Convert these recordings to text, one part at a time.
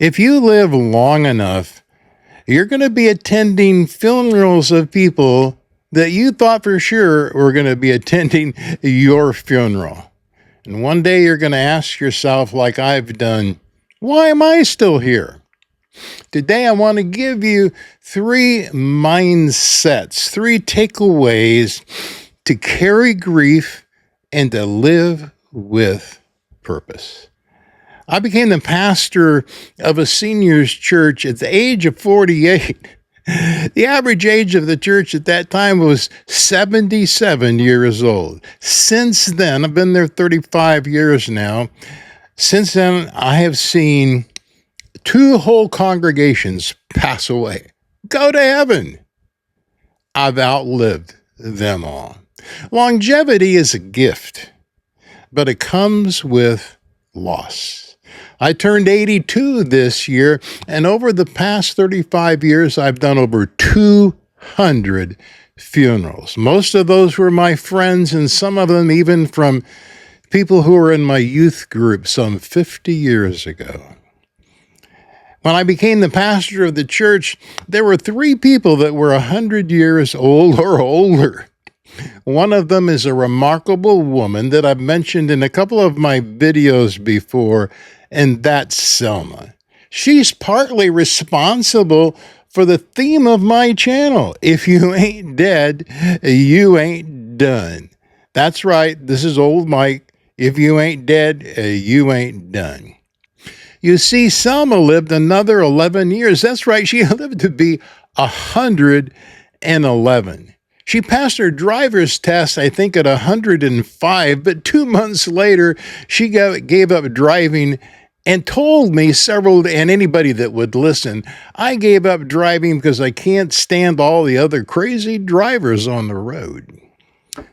If you live long enough, you're going to be attending funerals of people that you thought for sure were going to be attending your funeral. And one day you're going to ask yourself, like I've done, why am I still here? Today I want to give you 3 mindsets, 3 takeaways to carry grief and to live with purpose. I became the pastor of a seniors church at the age of 48. The average age of the church at that time was 77 years old. Since then, I've been there 35 years now. Since then, I have seen 2 whole congregations pass away, go to heaven. I've outlived them all. Longevity is a gift, but it comes with loss. I turned 82 this year, and over the past 35 years, I've done over 200 funerals. Most of those were my friends, and some of them even from people who were in my youth group some 50 years ago. When I became the pastor of the church, there were 3 people that were 100 years old or older. One of them is a remarkable woman that I've mentioned in a couple of my videos before, and that's Selma. She's partly responsible for the theme of my channel. If you ain't dead, you ain't done. That's right, this is old Mike. If you ain't dead, you ain't done. You see, Selma lived another 11 years. That's right, she lived to be 111. She passed her driver's test, I think, at 105, but 2 months later, she gave up driving and told me and anybody that would listen, I gave up driving because I can't stand all the other crazy drivers on the road.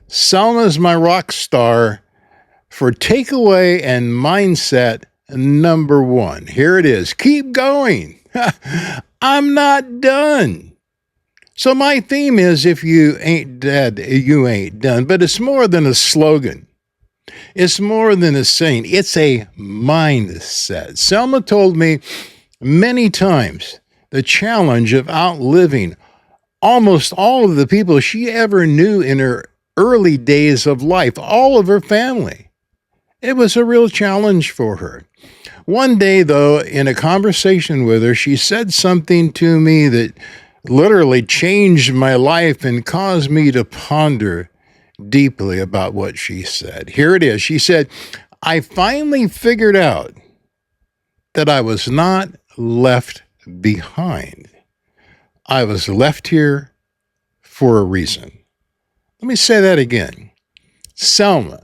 Selma's my rock star for takeaway and mindset number 1. Here it is. Keep going. I'm not done. So my theme is, if you ain't dead, you ain't done. But it's more than a slogan. It's more than a saying. It's a mindset. Selma told me many times the challenge of outliving almost all of the people she ever knew in her early days of life, all of her family. It was a real challenge for her. One day, though, in a conversation with her, she said something to me that literally changed my life and caused me to ponder deeply about what she said. Here it is. She said, I finally figured out that I was not left behind. I was left here for a reason. Let me say that again. Selma,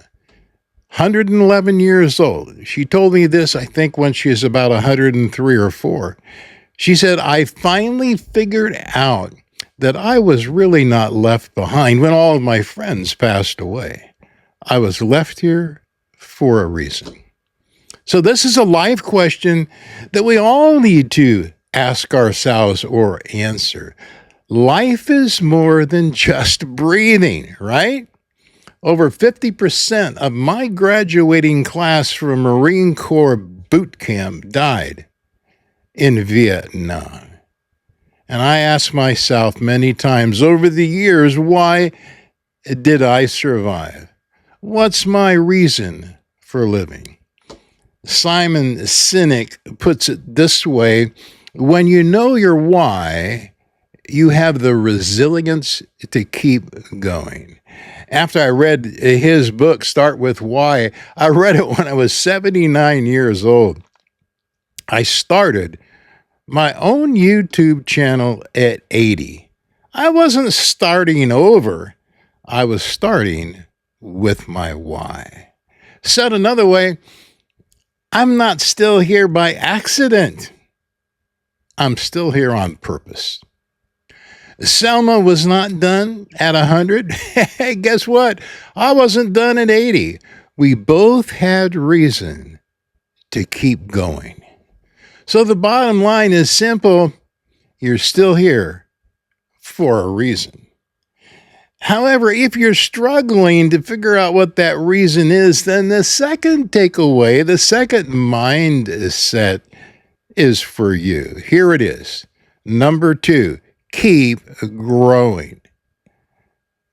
111 years old. She told me this, I think, when she was about 103 or 4. She said, I finally figured out that I was really not left behind when all of my friends passed away. I was left here for a reason. So this is a life question that we all need to ask ourselves or answer. Life is more than just breathing, right? Over 50% of my graduating class from Marine Corps boot camp died in Vietnam. And I ask myself many times over the years, why did I survive? What's my reason for living? Simon Sinek puts it this way, when you know your why, you have the resilience to keep going. After I read his book, Start With Why, I read it when I was 79 years old. I started my own YouTube channel at 80. I wasn't starting over. I was starting with my why. Said another way, I'm not still here by accident. I'm still here on purpose. Selma was not done at 100. Hey, guess what? I wasn't done at 80. We both had reason to keep going. So the bottom line is simple. You're still here for a reason. However, if you're struggling to figure out what that reason is, then the second takeaway, the second mindset is for you. Here it is. Number 2, keep growing.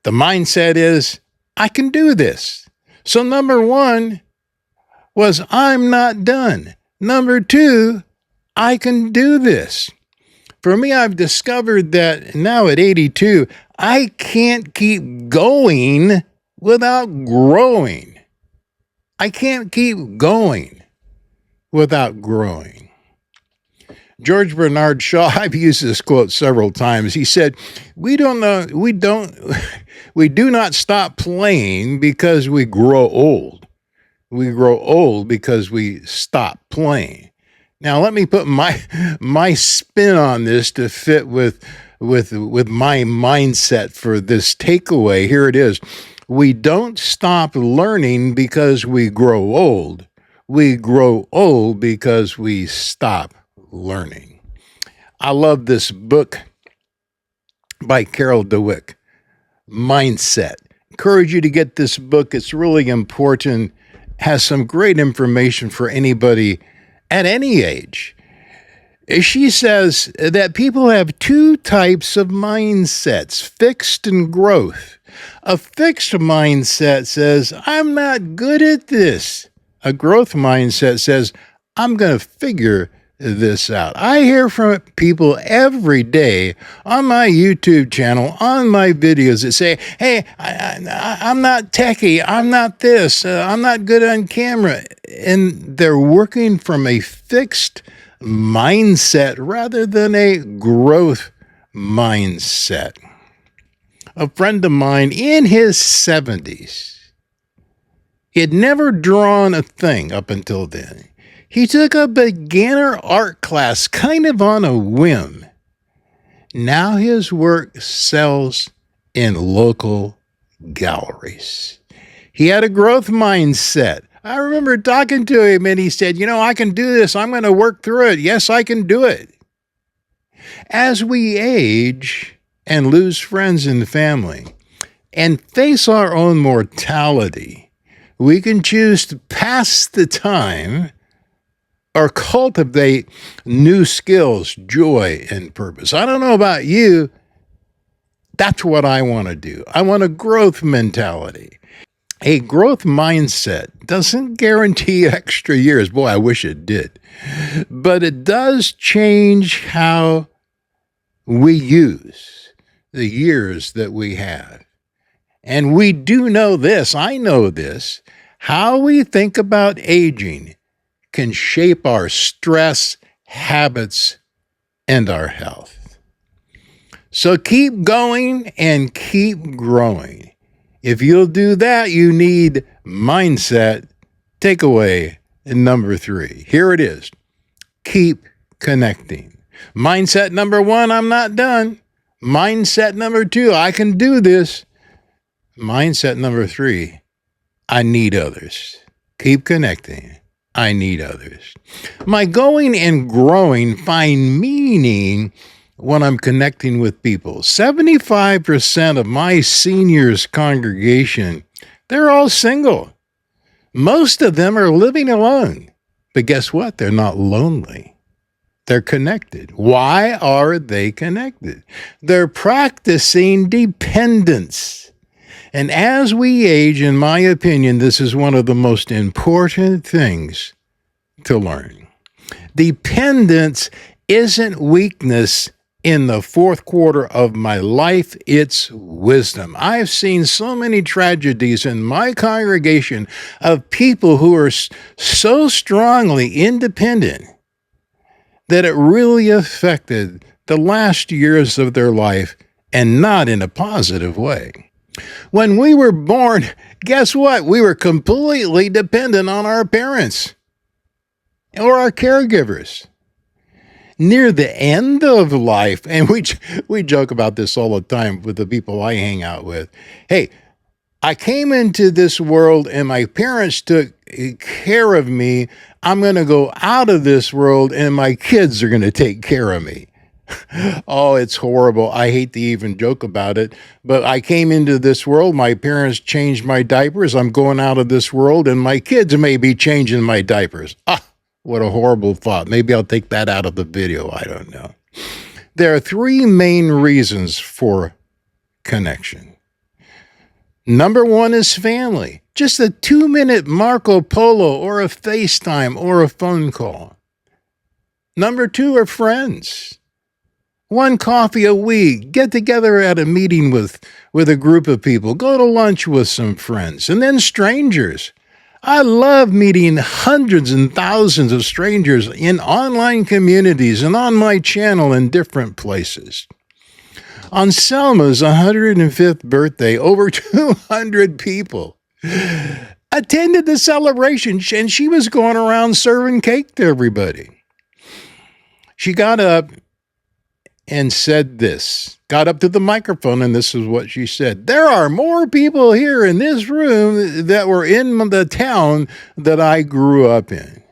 The mindset is, I can do this. So number 1 was, I'm not done. Number 2, I can do this. For me, I've discovered that now at 82, I can't keep going without growing. I can't keep going without growing. George Bernard Shaw, I've used this quote several times. He said, we do not stop playing because we grow old. We grow old because we stop playing. Now, let me put my spin on this to fit with my mindset for this takeaway. Here it is. We don't stop learning because we grow old. We grow old because we stop learning. I love this book by Carol Dweck, Mindset. Encourage you to get this book. It's really important. Has some great information for anybody at any age. She says that people have 2 types of mindsets, fixed and growth. A fixed mindset says, I'm not good at this. A growth mindset says, I'm going to figure this out. I hear from people every day on my YouTube channel, on my videos that say, hey, I'm not techie, I'm not this, I'm not good on camera. And they're working from a fixed mindset rather than a growth mindset. A friend of mine in his 70s, he had never drawn a thing up until then. He took a beginner art class kind of on a whim. Now his work sells in local galleries. He had a growth mindset. I remember talking to him and he said, I can do this. I'm going to work through it. Yes, I can do it. As we age and lose friends and family and face our own mortality, we can choose to pass the time or cultivate new skills, joy, and purpose. I don't know about you. That's what I want to do. I want a growth mentality. A growth mindset doesn't guarantee extra years. Boy, I wish it did. But it does change how we use the years that we have. And we do know this, I know this, how we think about aging can shape our stress, habits, and our health. So keep going and keep growing. If you'll do that, you need mindset. Takeaway number 3. Here it is. Keep connecting. Mindset number 1, I'm not done. Mindset number 2, I can do this. Mindset number 3, I need others. Keep connecting. I need others. My going and growing find meaning when I'm connecting with people. 75% of my seniors congregation, they're all single. Most of them are living alone. But guess what? They're not lonely. They're connected. Why are they connected? They're practicing dependence. And as we age, in my opinion, this is one of the most important things to learn. Dependence isn't weakness in the 4th quarter of my life, it's wisdom. I've seen so many tragedies in my congregation of people who are so strongly independent that it really affected the last years of their life, and not in a positive way. When we were born, guess what? We were completely dependent on our parents or our caregivers. Near the end of life, and we joke about this all the time with the people I hang out with. Hey, I came into this world and my parents took care of me. I'm going to go out of this world and my kids are going to take care of me. Oh, it's horrible. I hate to even joke about it, but I came into this world. My parents changed my diapers. I'm going out of this world and my kids may be changing my diapers. What a horrible thought. Maybe I'll take that out of the video. I don't know. There are three main reasons for connection. Number one is family. Just a 2-minute Marco Polo or a FaceTime or a phone call. Number two are friends. One coffee a week. Get together at a meeting with a group of people. Go to lunch with some friends. And then strangers. I love meeting hundreds and thousands of strangers in online communities and on my channel in different places. On Selma's 105th birthday, over 200 people attended the celebration, and she was going around serving cake to everybody. She got up and said this, got up to the microphone, and this is what she said. There are more people here in this room that were in the town that I grew up in.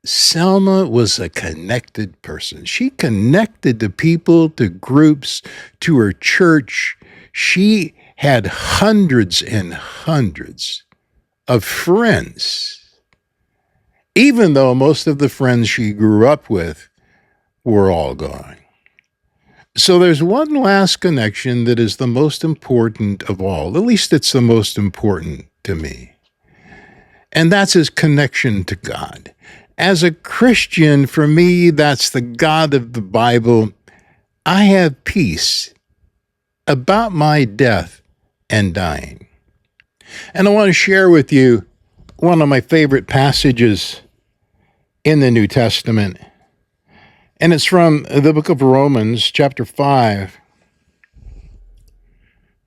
Selma was a connected person. She connected to people, to groups, to her church. She had hundreds and hundreds of friends, even though most of the friends she grew up with were all gone. So there's one last connection that is the most important of all. At least it's the most important to me. And that's his connection to God. As a Christian, for me, that's the God of the Bible. I have peace about my death and dying. And I want to share with you one of my favorite passages in the New Testament. And it's from the book of Romans, chapter 5,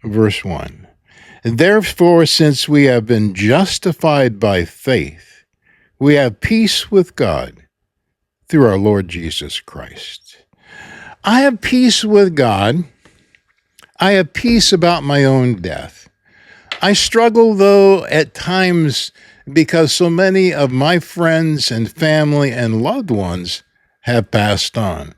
verse 1. Therefore, since we have been justified by faith, we have peace with God through our Lord Jesus Christ. I have peace with God. I have peace about my own death. I struggle, though, at times because so many of my friends and family and loved ones have passed on.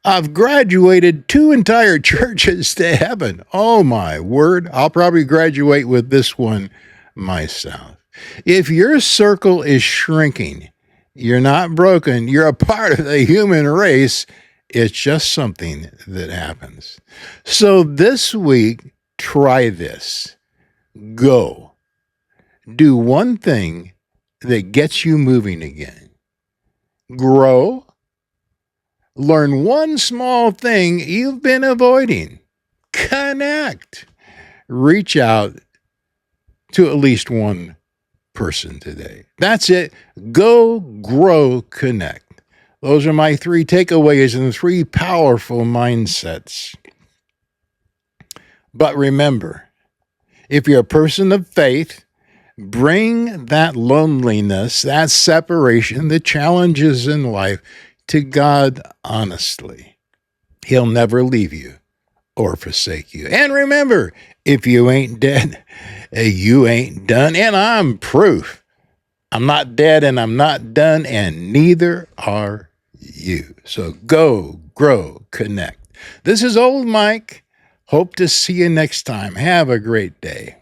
I've graduated 2 entire churches to heaven. Oh, my word. I'll probably graduate with this one myself. If your circle is shrinking, you're not broken. You're a part of the human race. It's just something that happens. So this week, try this. Go. Do one thing that gets you moving again. Grow. Learn one small thing you've been avoiding. Connect. Reach out to at least one person today. That's it. Go, grow, connect. Those are my 3 takeaways and 3 powerful mindsets. But remember, if you're a person of faith, bring that loneliness, that separation, the challenges in life to God honestly. He'll never leave you or forsake you. And remember, if you ain't dead, you ain't done. And I'm proof. I'm not dead and I'm not done, and neither are you. So go, grow, connect. This is Old Mike. Hope to see you next time. Have a great day.